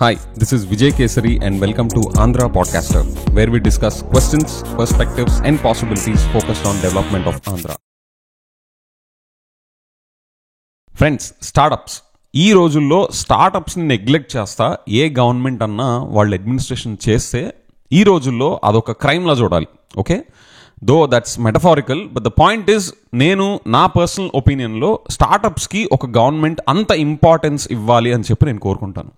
Hi, this is Vijay Kesari and welcome to Andhra Podcaster, where we discuss questions, perspectives and possibilities focused on development of Andhra. Friends, startups ఈ రోజుల్లో స్టార్టప్స్ని neglect చేస్తా ఏ government అన్నా వాళ్ళ administration చేస్తే ఈ రోజుల్లో అదొక క్రైమ్లా చూడాలి. Okay, though that's metaphorical, but the point is నేను నా పర్సనల్ ఒపీనియన్లో స్టార్టప్స్కి ఒక గవర్నమెంట్ అంత ఇంపార్టెన్స్ ఇవ్వాలి అని చెప్పి నేను కోరుకుంటాను.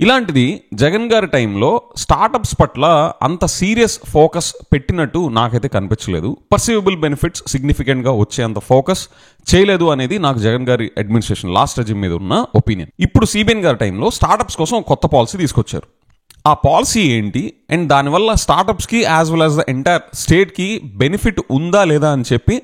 ఇలాంటిది జగన్ గారి టైంలో స్టార్టప్స్ పట్ల అంత సీరియస్ ఫోకస్ పెట్టినట్టు నాకైతే కనిపించలేదు. పర్సీవబుల్ బెనిఫిట్స్ సిగ్నిఫికెంట్గా వచ్చేంత ఫోకస్ చేయలేదు అనేది నాకు జగన్ గారి అడ్మినిస్ట్రేషన్ లాస్ట్ రెజిమ్ మీద ఉన్న ఒపీనియన్. ఇప్పుడు సిబిఎన్ గారి టైంలో స్టార్టప్స్ కోసం కొత్త పాలసీ తీసుకొచ్చారు. ఆ పాలసీ ఏంటి అండ్ దానివల్ల స్టార్టప్స్కి as well as the entire స్టేట్కి బెనిఫిట్ ఉందా లేదా అని చెప్పి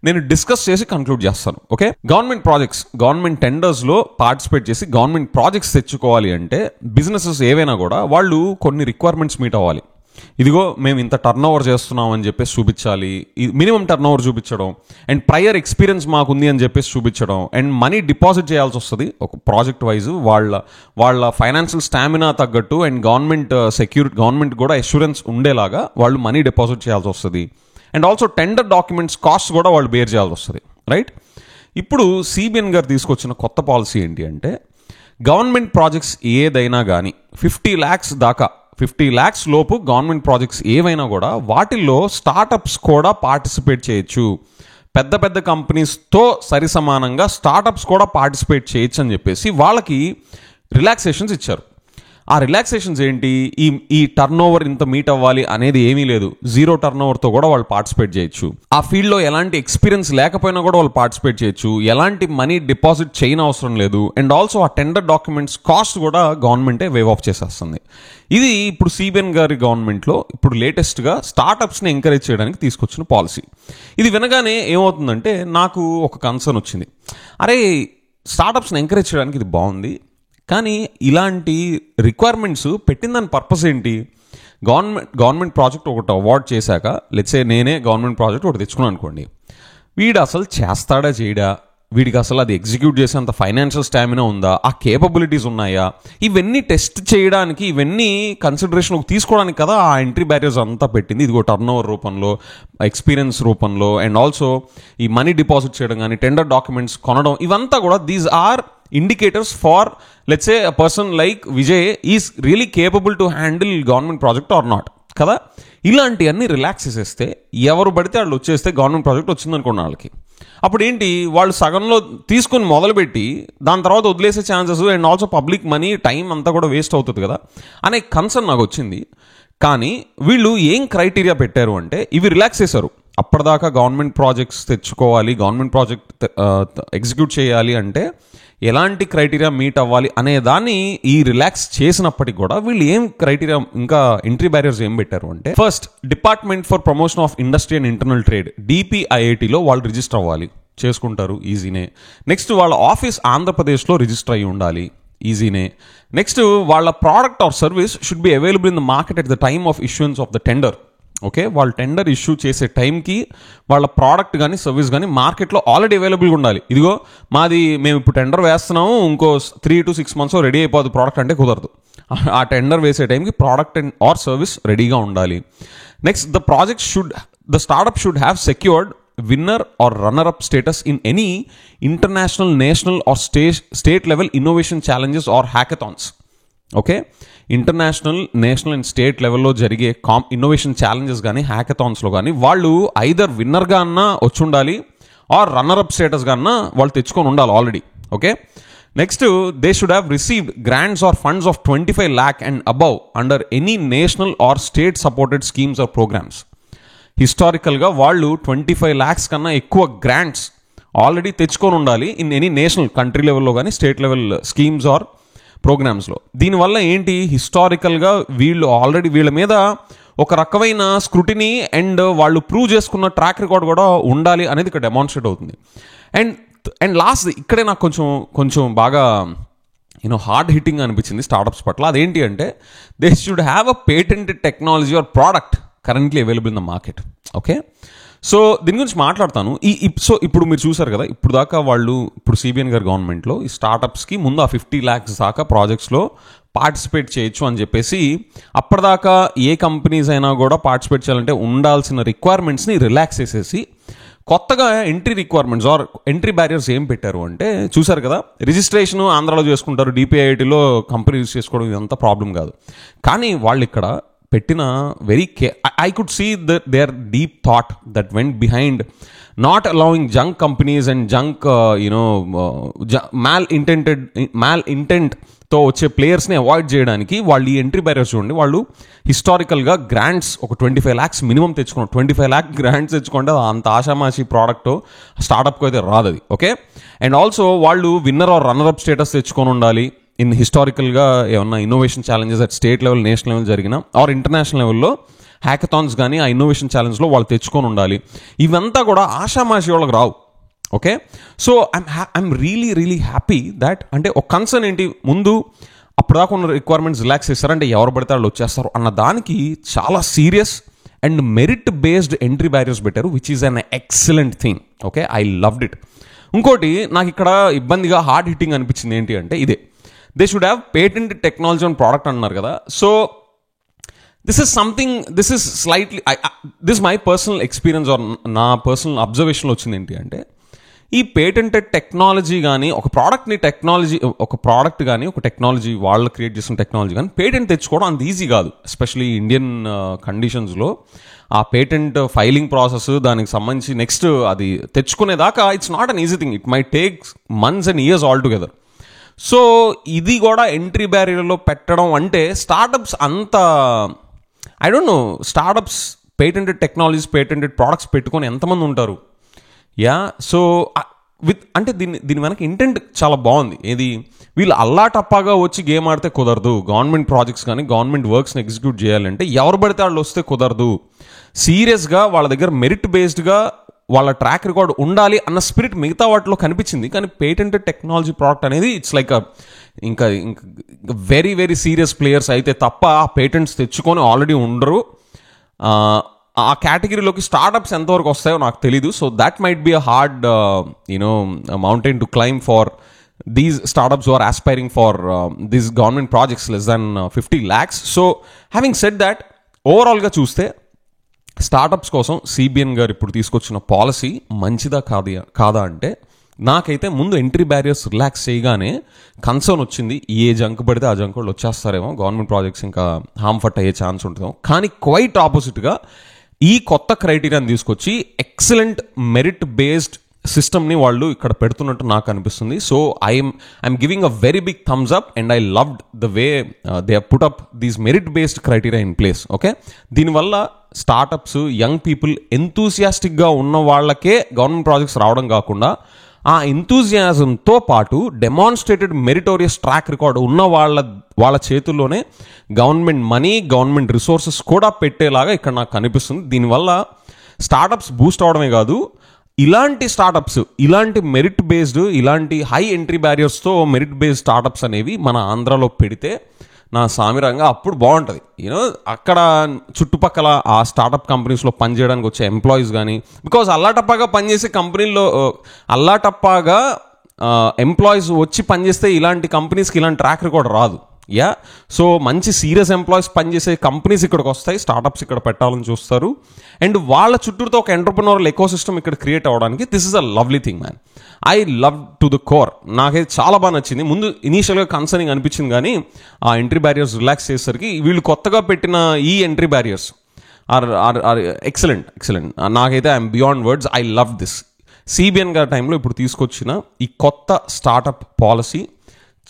నేను డిస్కస్ చేసి కంక్లూడ్ చేస్తాను. ఓకే, గవర్నమెంట్ ప్రాజెక్ట్స్, గవర్నమెంట్ టెండర్స్లో పార్టిసిపేట్ చేసి గవర్నమెంట్ ప్రాజెక్ట్స్ తెచ్చుకోవాలి అంటే బిజినెసెస్ ఏవైనా కూడా వాళ్ళు కొన్ని రిక్వైర్మెంట్స్ మీట్ అవ్వాలి. ఇదిగో మేము ఇంత టర్న్ ఓవర్ చేస్తున్నాం అని చెప్పేసి చూపించాలి, మినిమం టర్న్ ఓవర్ చూపించడం, అండ్ ప్రయర్ ఎక్స్పీరియన్స్ మాకుంది అని చెప్పేసి చూపించడం, అండ్ మనీ డిపాజిట్ చేయాల్సి వస్తుంది ఒక ప్రాజెక్ట్ వైజ్ వాళ్ళ ఫైనాన్షియల్ స్టామినా తగ్గట్టు, అండ్ గవర్నమెంట్ కూడా అష్యూరెన్స్ ఉండేలాగా వాళ్ళు మనీ డిపాజిట్ చేయాల్సి వస్తుంది. And also tender documents cost కూడా వాళ్ళు బేర్ చేయాల్సి వస్తుంది, రైట్? ఇప్పుడు సిబిఎన్ గారు తీసుకొచ్చిన కొత్త పాలసీ ఏంటి అంటే గవర్నమెంట్ ప్రాజెక్ట్స్ ఏదైనా కానీ 50 lakhs దాకా 50 lakhs లోపు గవర్నమెంట్ ప్రాజెక్ట్స్ ఏవైనా కూడా వాటిల్లో స్టార్టప్స్ కూడా పార్టిసిపేట్ చేయొచ్చు. పెద్ద పెద్ద కంపెనీస్తో సరి సమానంగా స్టార్టప్స్ కూడా పార్టిసిపేట్ చేయొచ్చు అని చెప్పేసి వాళ్ళకి రిలాక్సేషన్స్ ఇచ్చారు. ఆ రిలాక్సేషన్స్ ఏంటి? ఈ టర్న్ ఓవర్ ఇంత మీట్ అవ్వాలి అనేది ఏమీ లేదు. 0 టర్న్ ఓవర్తో కూడా వాళ్ళు పార్టిసిపేట్ చేయొచ్చు. ఆ ఫీల్డ్లో ఎలాంటి ఎక్స్పీరియన్స్ లేకపోయినా కూడా వాళ్ళు పార్టిసిపేట్ చేయొచ్చు. ఎలాంటి మనీ డిపాజిట్ చేయని అవసరం లేదు. అండ్ ఆల్సో ఆ టెండర్ డాక్యుమెంట్స్ కాస్ట్ కూడా గవర్నమెంటే వేవ్ ఆఫ్ చేసేస్తుంది. ఇది ఇప్పుడు సిబిఎన్ గారి గవర్నమెంట్లో ఇప్పుడు లేటెస్ట్గా స్టార్టప్స్ని ఎంకరేజ్ చేయడానికి తీసుకొచ్చిన పాలసీ. ఇది వినగానే ఏమవుతుందంటే నాకు ఒక కన్సర్న్ వచ్చింది. అరే, స్టార్టప్స్ని ఎంకరేజ్ చేయడానికి ఇది బాగుంది, కానీ ఇలాంటి రిక్వైర్మెంట్స్ పెట్టిన దాని పర్పస్ ఏంటి? గవర్నమెంట్ ప్రాజెక్ట్ ఒకటి అవార్డ్ చేశాక, లెట్సే నేనే గవర్నమెంట్ ప్రాజెక్ట్ ఒకటి తెచ్చుకున్నాను అనుకోండి, వీడు అసలు చేస్తాడా చేయడా, వీడికి అసలు అది ఎగ్జిక్యూట్ చేసేంత ఫైనాన్షియల్ స్టామినా ఉందా, ఆ కేపబిలిటీస్ ఉన్నాయా, ఇవన్నీ టెస్ట్ చేయడానికి, ఇవన్నీ కన్సిడరేషన్లోకి తీసుకోవడానికి కదా ఆ ఎంట్రీ బ్యారియర్స్ అంతా పెట్టింది. ఇదిగో టర్న్ ఓవర్ రూపంలో, ఎక్స్పీరియన్స్ రూపంలో, అండ్ ఆల్సో ఈ మనీ డిపాజిట్ చేయడం కానీ, టెండర్ డాక్యుమెంట్స్ కొనడం, ఇవంతా కూడా these are indicators for, let's say, a person like Vijay is really capable to handle government project or not కదా. ఇలాంటివన్నీ రిలాక్స్ చేసేస్తే ఎవరు పడితే వాళ్ళు వచ్చేస్తే గవర్నమెంట్ ప్రాజెక్ట్ వచ్చిందనుకోండి వాళ్ళకి, అప్పుడు ఏంటి, వాళ్ళు సగంలో తీసుకొని మొదలుపెట్టి దాని తర్వాత వదిలేసే chances and also public money time అంతా కూడా వేస్ట్ అవుతుంది కదా అనే కన్సర్న్ నాకు వచ్చింది. కానీ వీళ్ళు ఏం క్రైటీరియా పెట్టారు అంటే ఇవి రిలాక్స్ చేశారు. అప్పటిదాకా గవర్నమెంట్ ప్రాజెక్ట్స్ తెచ్చుకోవాలి, గవర్నమెంట్ ప్రాజెక్ట్ ఎగ్జిక్యూట్ చేయాలి అంటే ఎలాంటి క్రైటీరియా మీట్ అవ్వాలి అనే దాన్ని ఈ రిలాక్స్ చేసినప్పటికీ కూడా వీళ్ళు ఏం క్రైటీరియా, ఇంకా ఎంట్రీ బ్యారియర్స్ ఏం పెట్టారు అంటే, first department for promotion of industry and internal trade DPIITలో వాళ్ళు రిజిస్టర్ అవ్వాలి, చేసుకుంటారు, ఈజీనే. నెక్స్ట్ వాళ్ళ ఆఫీస్ ఆంధ్రప్రదేశ్లో రిజిస్టర్ అయ్యి ఉండాలి, ఈజీనే. నెక్స్ట్ వాళ్ళ product or service should be available in the market at the time of issuance of the tender. Okay, వాళ్ళు టెండర్ ఇష్యూ చేసే టైంకి వాళ్ళ ప్రోడక్ట్ కానీ సర్వీస్ కానీ మార్కెట్లో ఆల్రెడీ అవైలబుల్గా ఉండాలి. ఇదిగో మేము ఇప్పుడు టెండర్ వేస్తున్నాము, ఇంకో 3 to 6 months రెడీ అయిపోదు ప్రోడక్ట్ అంటే కుదరదు. ఆ టెండర్ వేసే టైంకి ప్రోడక్ట్ అండ్ ఆర్ సర్వీస్ రెడీగా ఉండాలి. Next the startup should have secured winner or runner up status in any international, national or state level innovation challenges or hackathons. Okay, international, national and state లెవెల్లో జరిగే innovation challenges కానీ హ్యాకథాన్స్లో కానీ వాళ్ళు either విన్నర్గా అన్నా వచ్చి ఉండాలి ఆర్ రన్నర్ అప్ స్టేటస్గా అన్నా వాళ్ళు తెచ్చుకొని ఉండాలి already. Okay, next they should have received grants or funds of 25 lakh and above under any national or state supported schemes or programmes. హిస్టారికల్గా వాళ్ళు 25 lakhs కన్నా ఎక్కువ గ్రాంట్స్ ఆల్రెడీ తెచ్చుకొని ఉండాలి ఇన్ ఎనీ నేషనల్, కంట్రీ లెవెల్లో కానీ స్టేట్ లెవెల్ స్కీమ్స్ ఆర్ ప్రోగ్రామ్స్లో. దీనివల్ల ఏంటి, హిస్టారికల్గా వీళ్ళ మీద ఒక రకమైన స్క్రూటినీ అండ్ వాళ్ళు ప్రూవ్ చేసుకున్న ట్రాక్ రికార్డ్ కూడా ఉండాలి అనేది ఇక్కడ డెమాన్స్ట్రేట్ అవుతుంది. అండ్ లాస్ట్ ఇక్కడే నాకు కొంచెం బాగా హార్డ్ హిట్టింగ్ అనిపించింది స్టార్టప్స్ పట్ల. అదేంటి అంటే they should have a patented technology are product currently available in the market. Okay, so దీని గురించి మాట్లాడతాను. సో ఇప్పుడు మీరు చూసారు కదా, ఇప్పుడు దాకా వాళ్ళు ఇప్పుడు సిబిఎన్ గారి గవర్నమెంట్లో ఈ స్టార్టప్స్కి ముందు ఆ 50 lakhs దాకా ప్రాజెక్ట్స్లో పార్టిసిపేట్ చేయొచ్చు అని చెప్పేసి, అప్పటిదాకా ఏ కంపెనీస్ అయినా కూడా పార్టిసిపేట్ చేయాలంటే ఉండాల్సిన రిక్వైర్మెంట్స్ని రిలాక్స్ చేసేసి కొత్తగా entry requirements or entry barriers ఏం పెట్టారు అంటే, చూసారు కదా, రిజిస్ట్రేషన్ ఆంధ్రాలో చేసుకుంటారు, డిపిఐఐటీలో కంపెనీ యూజ్ చేసుకోవడం ఇదంతా ప్రాబ్లం కాదు. కానీ వాళ్ళు ఇక్కడ పెట్టిన very I could see their deep thought that went behind not allowing junk companies and junk మ్యాల్ ఇంటెంట్తో వచ్చే ప్లేయర్స్ని అవాయిడ్ చేయడానికి వాళ్ళు ఈ ఎంట్రీ బ్యారియర్స్ చూడండి. వాళ్ళు హిస్టారికల్గా గ్రాంట్స్ ఒక 25 lakhs మినిమం తెచ్చుకున్నారు. 25 lakh గ్రాంట్స్ తెచ్చుకుంటే అంత ఆషామాషి ప్రోడక్ట్ స్టార్టప్కి అయితే రాదు అది. ఓకే, అండ్ ఆల్సో వాళ్ళు winner or runner up status తెచ్చుకొని ఉండాలి. హిస్టారికల్గా ఏమన్నా innovation challenges at state level, national level జరిగిన ఆర్ ఇంటర్నేషనల్ లెవెల్లో హ్యాకథాన్స్ కానీ ఆ ఇన్నోవేషన్ ఛాలెంజ్లో వాళ్ళు తెచ్చుకొని ఉండాలి. ఇవంతా కూడా ఆషామాషి వాళ్ళకి రావు. Okay, so I'm really happy that, అంటే ఒక కన్సర్న్ ఏంటి, ముందు అప్పటిదాకా ఉన్న రిక్వైర్మెంట్స్ రిలాక్స్ చేస్తారంటే ఎవరు పడితే వాళ్ళు వచ్చేస్తారు అన్న దానికి చాలా serious and merit based entry barriers పెట్టారు, which is an excellent thing. Okay, I loved it. ఇంకోటి నాకు ఇక్కడ ఇబ్బందిగా హార్డ్ హిట్టింగ్ అనిపించింది ఏంటి అంటే ఇదే, they should have patent technology on product అన్నారు కదా. So this is slightly this my personal experience or నా పర్సనల్ అబ్జర్వేషన్లో వచ్చింది ఏంటి అంటే, ఈ పేటెంటెడ్ టెక్నాలజీ కానీ ఒక ప్రోడక్ట్ కానీ ఒక టెక్నాలజీ వాళ్ళు క్రియేట్ చేసిన టెక్నాలజీ కానీ పేటెంట్ తెచ్చుకోవడం అంత ఈజీ కాదు. ఎస్పెషలీ ఇండియన్ కండిషన్స్లో ఆ పేటెంట్ ఫైలింగ్ ప్రాసెస్, దానికి సంబంధించి నెక్స్ట్ అది తెచ్చుకునేదాకా it's not an easy thing. It may take months and years all together. So ఇది కూడా ఎంట్రీ బ్యారియర్లో పెట్టడం అంటే స్టార్టప్స్ అంత I don't know, startups patented technologies patented products పెట్టుకొని ఎంతమంది ఉంటారు? సో అంటే దీని వెనక ఇంటెంట్ చాలా బాగుంది. ఏది, వీళ్ళు అల్లాటప్పాగా వచ్చి గేమ్ ఆడితే కుదరదు. గవర్నమెంట్ ప్రాజెక్ట్స్ కానీ గవర్నమెంట్ వర్క్స్ని ఎగ్జిక్యూట్ చేయాలంటే ఎవరు పడితే వాళ్ళు వస్తే కుదరదు. సీరియస్గా వాళ్ళ దగ్గర మెరిట్ బేస్డ్గా వాళ్ళ ట్రాక్ రికార్డ్ ఉండాలి అన్న స్పిరిట్ మిగతా వాటిలో కనిపించింది. కానీ పేటెంటెడ్ టెక్నాలజీ ప్రోడక్ట్ అనేది ఇట్స్ లైక్ ఇంకా వెరీ సీరియస్ ప్లేయర్స్ అయితే తప్ప ఆ పేటెంట్స్ తెచ్చుకొని ఆల్రెడీ ఉండరు. ఆ కేటగిరీలోకి స్టార్టప్స్ ఎంతవరకు వస్తాయో నాకు తెలీదు. So that might be a hard mountain to climb for these startups who are aspiring for these government projects less than 50 lakhs. So having said that, ఓవరాల్గా చూస్తే స్టార్టప్స్ కోసం సిబిఎన్ గారు ఇప్పుడు తీసుకొచ్చిన పాలసీ మంచిదా కాదా అంటే, నాకైతే ముందు ఎంట్రీ బ్యారియర్స్ రిలాక్స్ చేయగానే కన్సర్న్ వచ్చింది, ఏ జంక్ పడితే ఆ జంక్ వాళ్ళు వచ్చేస్తారేమో, గవర్నమెంట్ ప్రాజెక్ట్స్ ఇంకా హార్మ్ఫర్ట్ అయ్యే ఛాన్స్ ఉంటుందేమో. కానీ క్వైట్ ఆపోజిట్గా ఈ కొత్త క్రైటీరియాని తీసుకొచ్చి ఎక్సలెంట్ మెరిట్ బేస్డ్ సిస్టమ్ని వాళ్ళు ఇక్కడ పెడుతున్నట్టు నాకు అనిపిస్తుంది. So I'm giving a very big thumbs up and I loved the way they put up these merit based criteria in place. Okay, దీనివల్ల స్టార్టప్స్, యంగ్ పీపుల్, ఎంతూసియాస్టిక్గా ఉన్న వాళ్ళకే గవర్నమెంట్ ప్రాజెక్ట్స్ రావడం కాకుండా ఆ ఎంతూజియాజంతో పాటు డెమాన్స్ట్రేటెడ్ మెరిటోరియస్ ట్రాక్ రికార్డ్ ఉన్న వాళ్ళ చేతుల్లోనే గవర్నమెంట్ మనీ, గవర్నమెంట్ రిసోర్సెస్ కూడా పెట్టేలాగా ఇక్కడ నాకు కనిపిస్తుంది. దీనివల్ల స్టార్టప్స్ బూస్ట్ అవడమే కాదు, ఇలాంటి స్టార్టప్స్, ఇలాంటి మెరిట్ బేస్డ్, ఇలాంటి హై ఎంట్రీ బ్యారియర్స్తో మెరిట్ బేస్డ్ స్టార్టప్స్ అనేవి మన ఆంధ్రాలో పెడితే నా సామిరంగా అప్పుడు బాగుంటుంది. అక్కడ చుట్టుపక్కల ఆ స్టార్టప్ కంపెనీస్లో పనిచేయడానికి వచ్చే ఎంప్లాయీస్ కానీ, బికాజ్ అల్లాటప్పాగా పనిచేసే కంపెనీల్లో అల్లాటప్పాగా ఎంప్లాయీస్ వచ్చి పనిచేస్తే ఇలాంటి కంపెనీస్కి ఇలాంటి ట్రాక్ రికార్డ్ రాదు. సో మంచి సీరియస్ ఎంప్లాయీస్ పనిచేసే కంపెనీస్ ఇక్కడికి వస్తాయి, స్టార్టప్స్ ఇక్కడ పెట్టాలని చూస్తారు, అండ్ వాళ్ళ చుట్టూతో ఒక ఎంటర్ప్రెన్యూరల్ ఎకోసిస్టమ్ ఇక్కడ క్రియేట్ అవ్వడానికి this is a lovely thing man. I love to the core. నాకైతే చాలా బాగా నచ్చింది. ముందు ఇనీషియల్గా కన్సర్నింగ్ అనిపించింది, కానీ ఆ ఎంట్రీ బ్యారియర్స్ రిలాక్స్ చేసేసరికి వీళ్ళు కొత్తగా పెట్టిన ఈ ఎంట్రీ బ్యారియర్స్ ఆర్ ఎక్సలెంట్. నాకైతే I'm beyond words. I love this. CBN గారి టైంలో ఇప్పుడు తీసుకొచ్చిన ఈ కొత్త స్టార్టప్ పాలసీ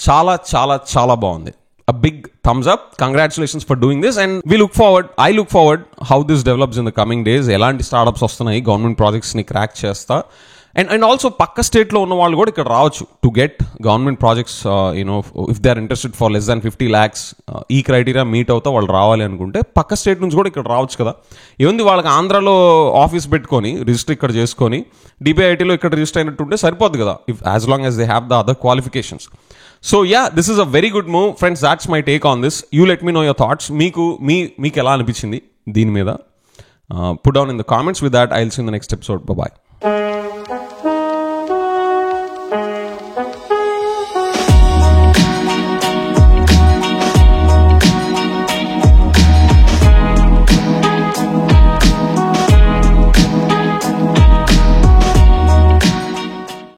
చాలా చాలా చాలా బాగుంది. A big thumbs up. Congratulations for doing this, and I look forward how this develops in the coming days. ఎలాంటి స్టార్టప్స్ వస్తున్నాయి, గవర్నమెంట్ ప్రాజెక్ట్స్ని క్రాక్ చేస్తా, అండ్ ఆల్సో పక్క స్టేట్లో ఉన్న వాళ్ళు కూడా ఇక్కడ రావచ్చు to get government projects. If they are interested for less than 50 lakhs, ఈ క్రైటీరియా మీట్ అవుతా వాళ్ళు రావాలి అనుకుంటే పక్క స్టేట్ నుంచి కూడా ఇక్కడ రావచ్చు కదా. ఏముంది, వాళ్ళకి ఆంధ్రాలో ఆఫీస్ పెట్టుకొని రిజిస్టర్ ఇక్కడ చేసుకొని డిపిఐటీలో ఇక్కడ రిజిస్టర్ అయినట్టుంటే సరిపోద్ది కదా, if as long as they have the other qualifications. So this is a very good move. Friends, that's my take on this. You let me know your thoughts. మీకు ఎలా అనిపించింది దీని మీద? Put down in the comments. With that, I'll see you in the next episode. Bye-bye.